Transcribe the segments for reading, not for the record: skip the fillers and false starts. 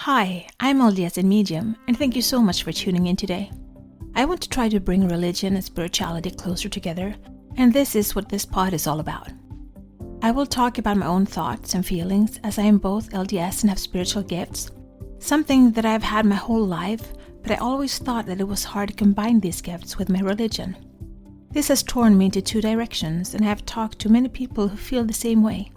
Hi, I'm LDS in Medium, and thank you so much for tuning in today. I want to try to bring religion and spirituality closer together, and this is what this pod is all about. I will talk about my own thoughts and feelings as I am both LDS and have spiritual gifts, something that I have had my whole life, but I always thought that it was hard to combine these gifts with my religion. This has torn me into two directions, and I have talked to many people who feel the same way.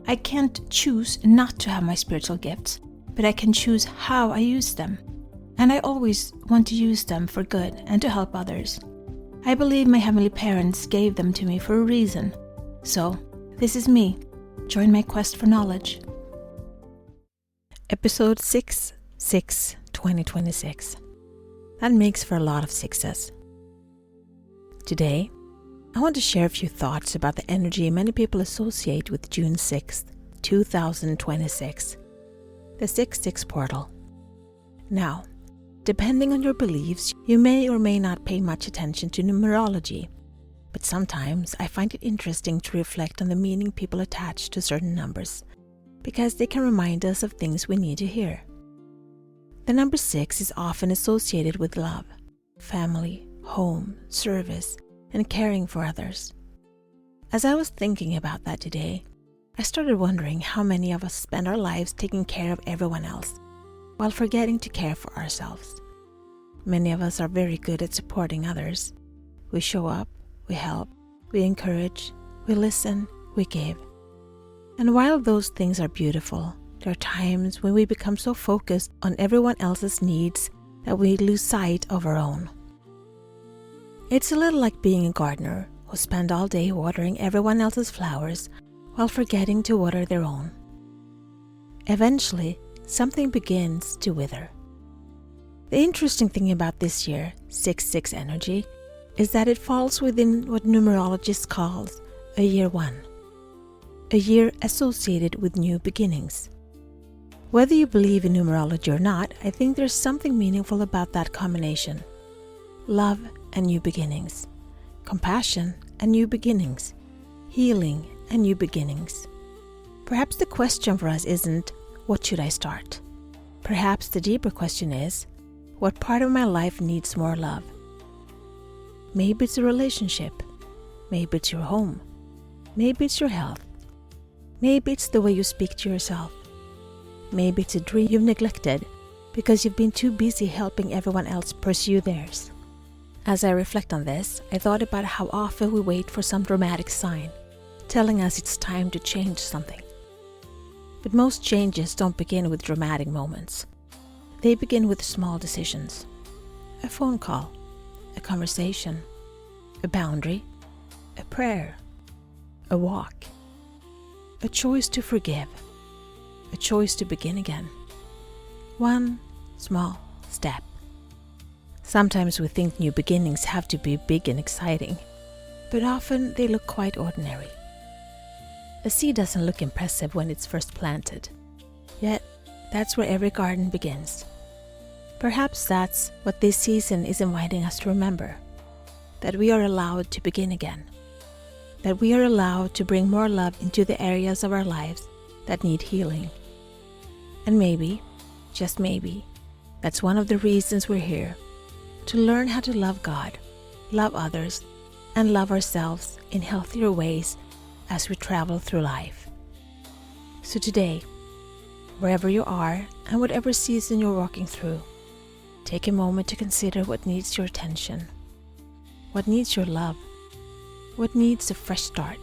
I can't choose not to have my spiritual gifts, but I can choose how I use them. And I always want to use them for good and to help others. I believe my heavenly parents gave them to me for a reason. So, this is me. Join my quest for knowledge. Episode 6/6/2026. That makes for a lot of sixes. Today, I want to share a few thoughts about the energy many people associate with June 6th, 2026, the 6/6 portal. Now, depending on your beliefs, you may or may not pay much attention to numerology, but sometimes I find it interesting to reflect on the meaning people attach to certain numbers, because they can remind us of things we need to hear. The number 6 is often associated with love, family, home, service, and caring for others. As I was thinking about that today, I started wondering how many of us spend our lives taking care of everyone else while forgetting to care for ourselves. Many of us are very good at supporting others. We show up, we help, we encourage, we listen, we give. And while those things are beautiful, there are times when we become so focused on everyone else's needs that we lose sight of our own. It's a little like being a gardener who spend all day watering everyone else's flowers while forgetting to water their own. Eventually, something begins to wither. The interesting thing about this year, 6/6 energy, is that it falls within what numerologists call a year 1, a year associated with new beginnings. Whether you believe in numerology or not, I think there's something meaningful about that combination. Love and new beginnings, compassion and new beginnings, healing and new beginnings. Perhaps the question for us isn't, what should I start? Perhaps the deeper question is, what part of my life needs more love? Maybe it's a relationship. Maybe it's your home. Maybe it's your health. Maybe it's the way you speak to yourself. Maybe it's a dream you've neglected because you've been too busy helping everyone else pursue theirs. As I reflect on this, I thought about how often we wait for some dramatic sign, telling us it's time to change something. But most changes don't begin with dramatic moments. They begin with small decisions. A phone call, a conversation, a boundary, a prayer, a walk, a choice to forgive, a choice to begin again. One small step. Sometimes we think new beginnings have to be big and exciting, but often they look quite ordinary. A seed doesn't look impressive when it's first planted, yet that's where every garden begins. Perhaps that's what this season is inviting us to remember, that we are allowed to begin again, that we are allowed to bring more love into the areas of our lives that need healing. And maybe, just maybe, that's one of the reasons we're here, to learn how to love God, love others, and love ourselves in healthier ways as we travel through life. So today, wherever you are and whatever season you're walking through, take a moment to consider what needs your attention, what needs your love, what needs a fresh start.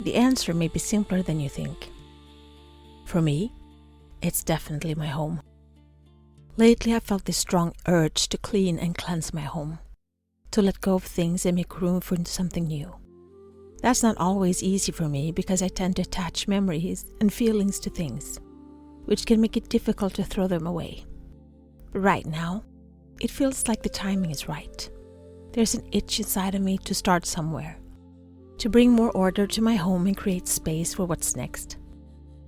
The answer may be simpler than you think. For me, it's definitely my home. Lately, I felt this strong urge to clean and cleanse my home, to let go of things and make room for something new. That's not always easy for me because I tend to attach memories and feelings to things, which can make it difficult to throw them away. But right now, it feels like the timing is right. There's an itch inside of me to start somewhere, to bring more order to my home and create space for what's next.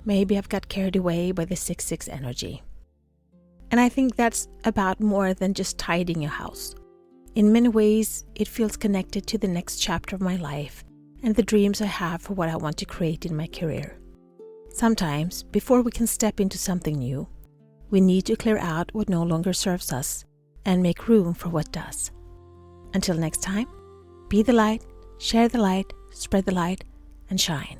Maybe I've got carried away by the 6/6 energy. And I think that's about more than just tidying a house. In many ways, it feels connected to the next chapter of my life and the dreams I have for what I want to create in my career. Sometimes, before we can step into something new, We need to clear out what no longer serves us and make room for what does. Until next time, be the light, share the light, spread the light, and shine.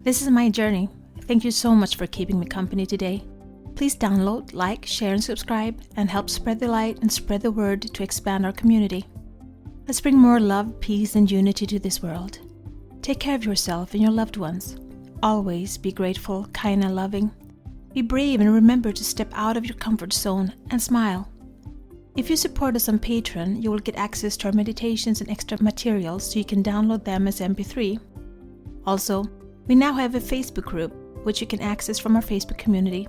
This is my journey. Thank you so much for keeping me company today. Please download, like, share, and subscribe, and help spread the light and spread the word to expand our community. Let's bring more love, peace, and unity to this world. Take care of yourself and your loved ones. Always be grateful, kind, and loving. Be brave and remember to step out of your comfort zone and smile. If you support us on Patreon, you will get access to our meditations and extra materials so you can download them as MP3. Also, we now have a Facebook group, which you can access from our Facebook community.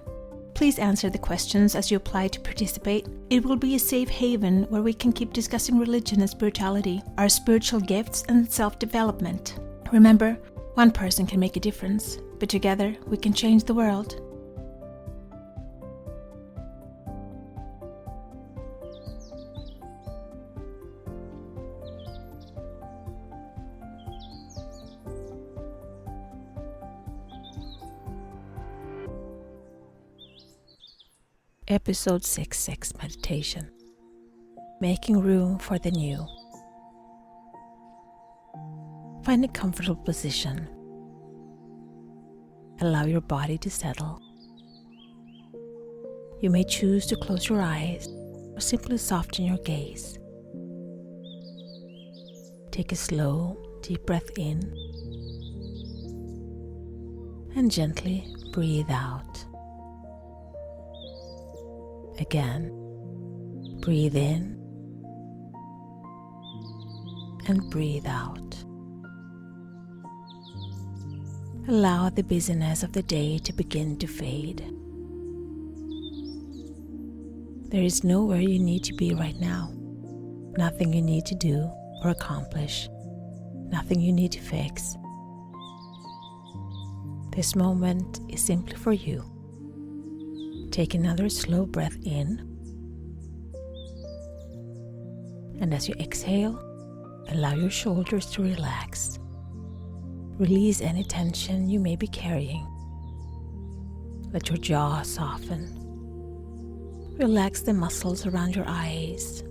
Please answer the questions as you apply to participate. It will be a safe haven where we can keep discussing religion and spirituality, our spiritual gifts, and self-development. Remember, one person can make a difference, but together we can change the world. Episode 66 Meditation. Making room for the new. Find a comfortable position. Allow your body to settle. You may choose to close your eyes or simply soften your gaze. Take a slow, deep breath in and gently breathe out. Again, breathe in and breathe out. Allow the busyness of the day to begin to fade. There is nowhere you need to be right now. Nothing you need to do or accomplish. Nothing you need to fix. This moment is simply for you. Take another slow breath in, and as you exhale, allow your shoulders to relax. Release any tension you may be carrying. Let your jaw soften. Relax the muscles around your eyes.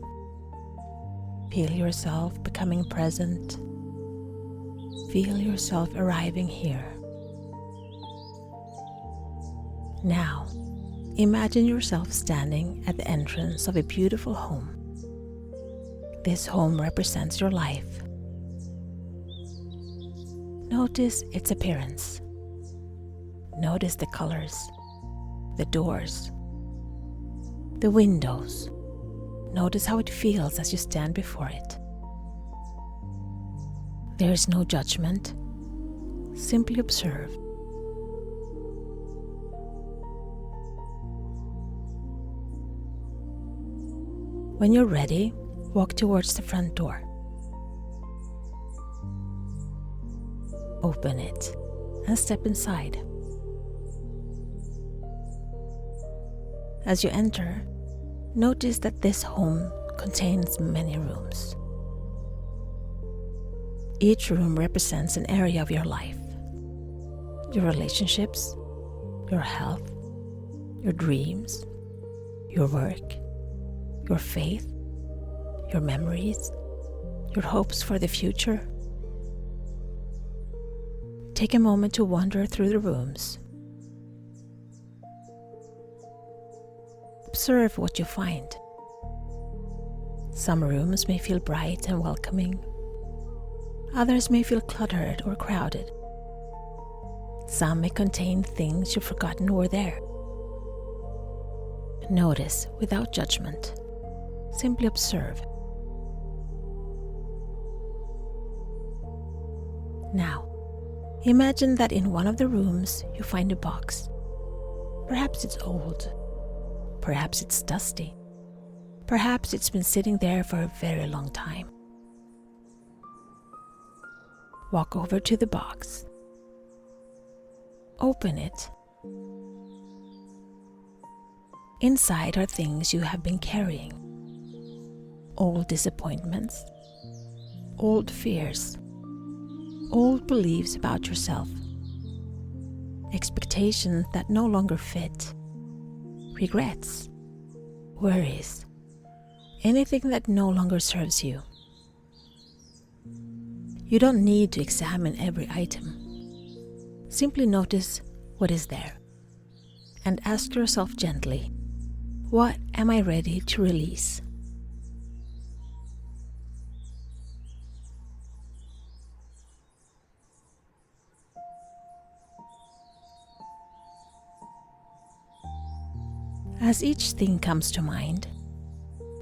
Feel yourself becoming present. Feel yourself arriving here. Now, imagine yourself standing at the entrance of a beautiful home. This home represents your life. Notice its appearance. Notice the colors, the doors, the windows. Notice how it feels as you stand before it. There is no judgment. Simply observe. When you're ready, walk towards the front door. Open it and step inside. As you enter, notice that this home contains many rooms. Each room represents an area of your life. Your relationships, your health, your dreams, your work, your faith, your memories, your hopes for the future. Take a moment to wander through the rooms. Observe what you find. Some rooms may feel bright and welcoming. Others may feel cluttered or crowded. Some may contain things you've forgotten were there. Notice without judgment. Simply observe. Now, imagine that in one of the rooms you find a box. Perhaps it's old. Perhaps it's dusty. Perhaps it's been sitting there for a very long time. Walk over to the box. Open it. Inside are things you have been carrying. Old disappointments, old fears, old beliefs about yourself. expectations that no longer fit, regrets, worries, anything that no longer serves you. You don't need to examine every item. Simply notice what is there and ask yourself gently, what am I ready to release? As each thing comes to mind,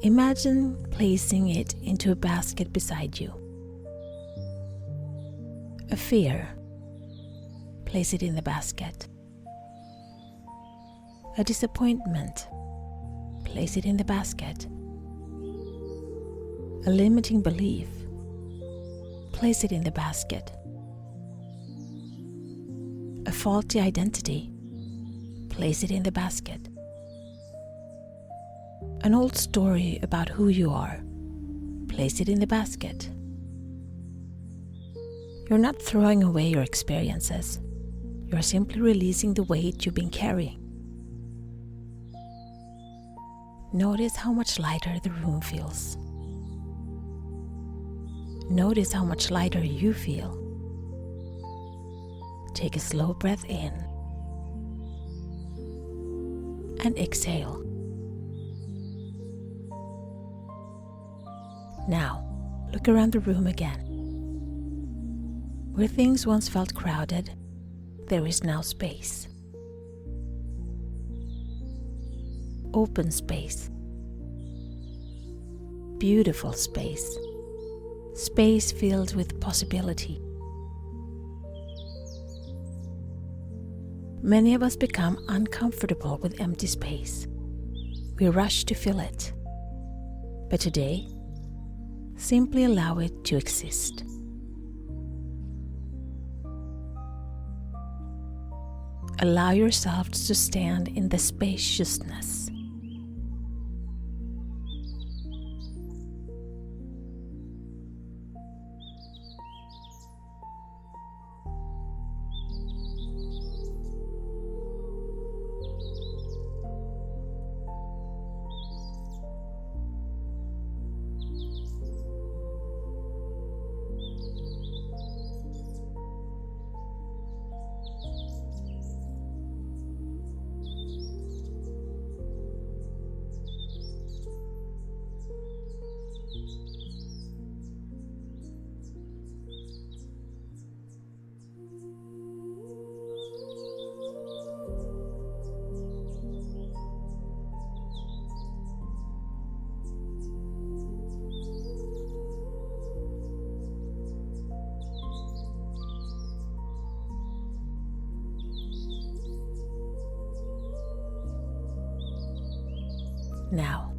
imagine placing it into a basket beside you. A fear, place it in the basket. A disappointment, place it in the basket. A limiting belief, place it in the basket. A faulty identity, place it in the basket. An old story about who you are, place it in the basket. You're not throwing away your experiences. You're simply releasing the weight you've been carrying. Notice how much lighter the room feels. Notice how much lighter you feel. Take a slow breath in and exhale. Now, look around the room again. Where things once felt crowded, there is now space. Open space. Beautiful space. Space filled with possibility. Many of us become uncomfortable with empty space. We rush to fill it. But today, simply allow it to exist. Allow yourself to stand in the spaciousness. Now,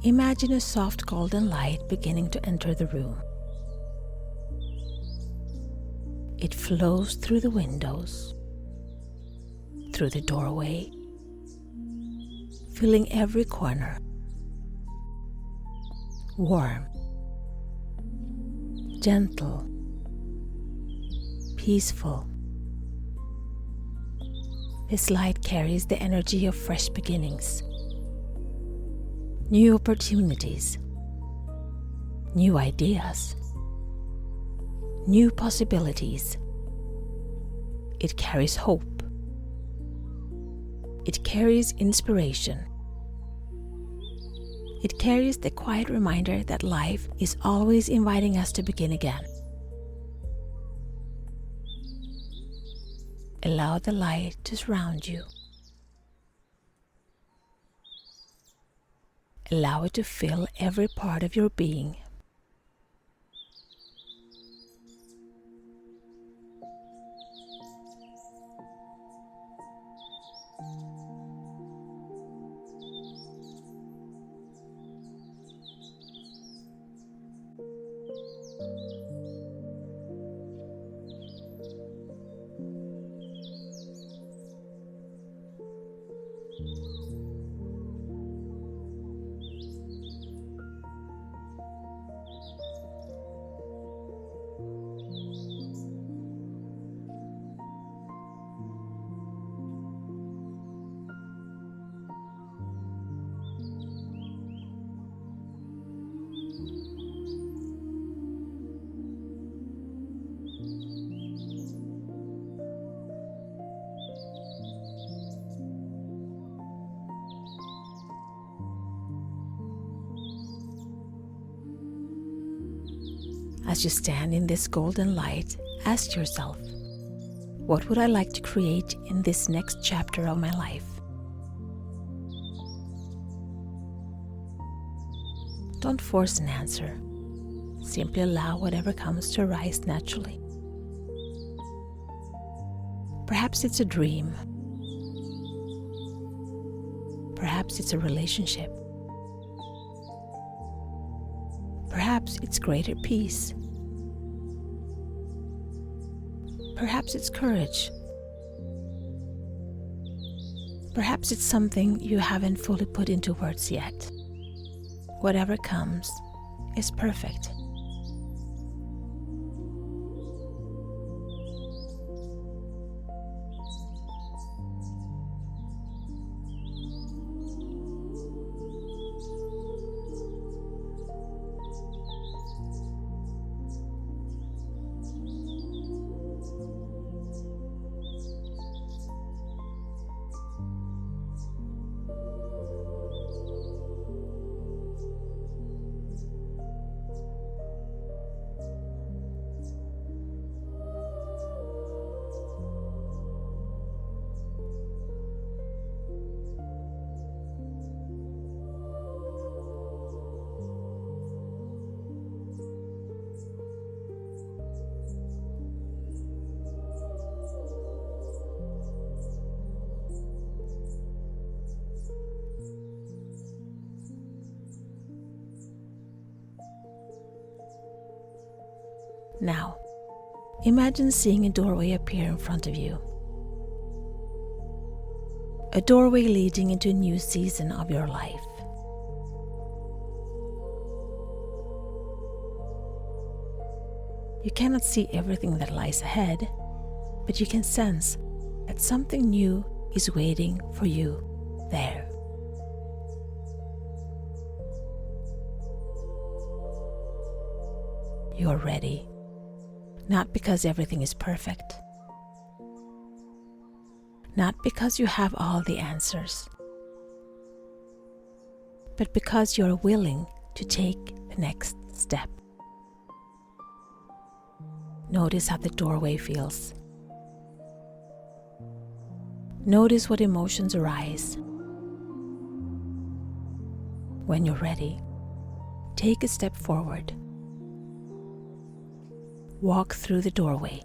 imagine a soft golden light beginning to enter the room. It flows through the windows, through the doorway, filling every corner. Warm, gentle, peaceful. This light carries the energy of fresh beginnings, new opportunities, new ideas, new possibilities. It carries hope. It carries inspiration. It carries the quiet reminder that life is always inviting us to begin again. Allow the light to surround you. Allow it to fill every part of your being. As you stand in this golden light, ask yourself, what would I like to create in this next chapter of my life? Don't force an answer. Simply allow whatever comes to arise naturally. Perhaps it's a dream. Perhaps it's a relationship. Perhaps it's greater peace. Perhaps it's courage. Perhaps it's something you haven't fully put into words yet. Whatever comes is perfect. Now, imagine seeing a doorway appear in front of you. A doorway leading into a new season of your life. You cannot see everything that lies ahead, but you can sense that something new is waiting for you there. You are ready. Not because everything is perfect. Not because you have all the answers. But because you are willing to take the next step. Notice how the doorway feels. Notice what emotions arise. When you're ready, take a step forward. Walk through the doorway.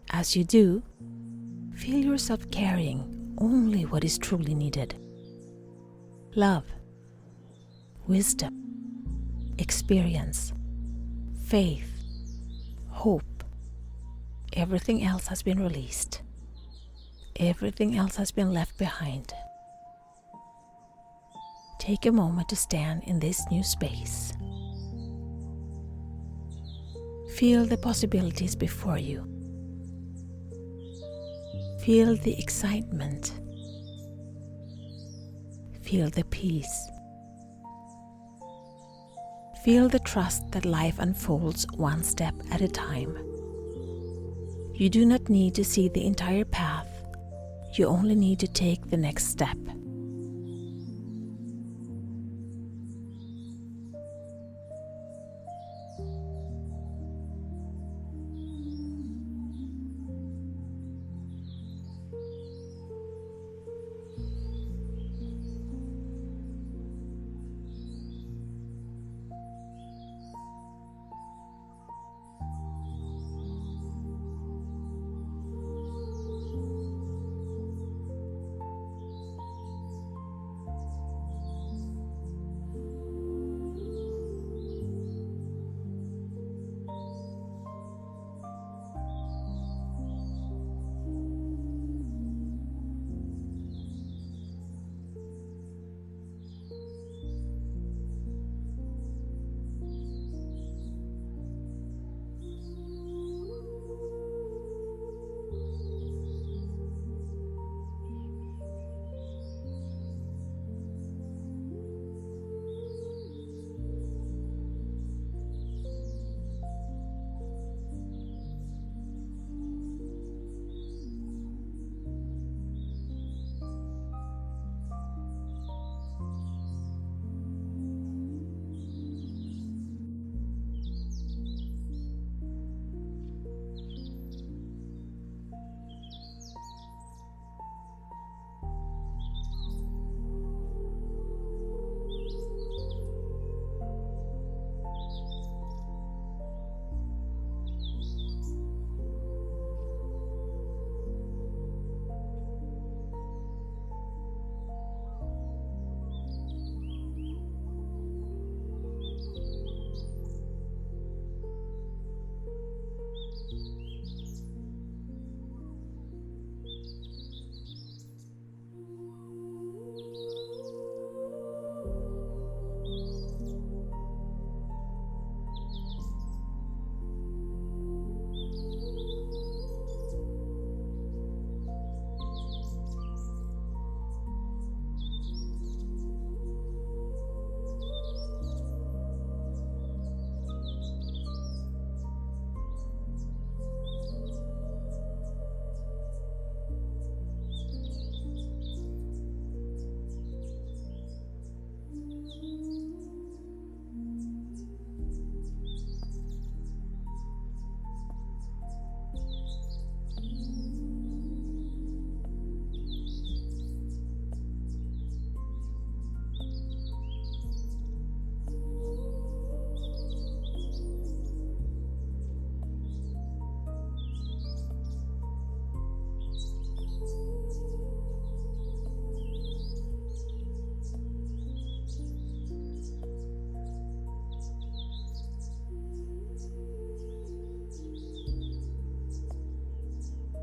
As you do, feel yourself carrying only what is truly needed. Love, wisdom, experience, faith, hope. Everything else has been released. Everything else has been left behind. Take a moment to stand in this new space. Feel the possibilities before you. Feel the excitement. Feel the peace. Feel the trust that life unfolds one step at a time. You do not need to see the entire path. You only need to take the next step.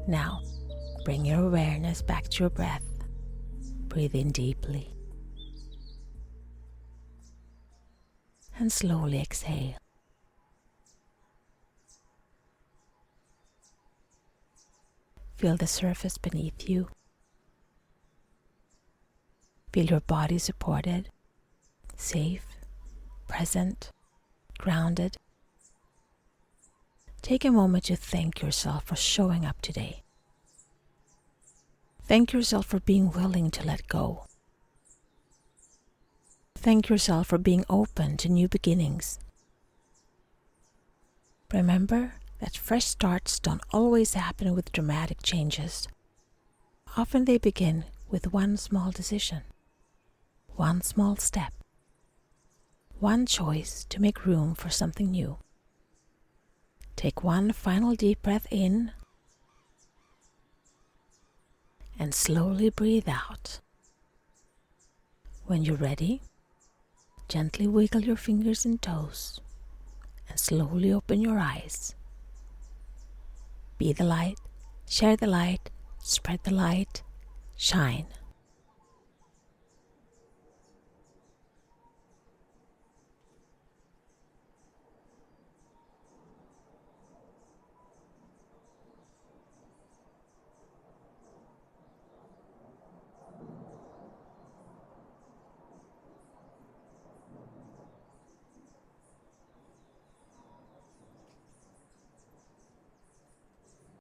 Now, bring your awareness back to your breath. Breathe in deeply. And slowly exhale. Feel the surface beneath you. Feel your body supported, safe, present, grounded. Take a moment to thank yourself for showing up today. Thank yourself for being willing to let go. Thank yourself for being open to new beginnings. Remember that fresh starts don't always happen with dramatic changes. Often they begin with one small decision, one small step, one choice to make room for something new. Take one final deep breath in and slowly breathe out. When you're ready, gently wiggle your fingers and toes and slowly open your eyes. Be the light, share the light, spread the light, shine.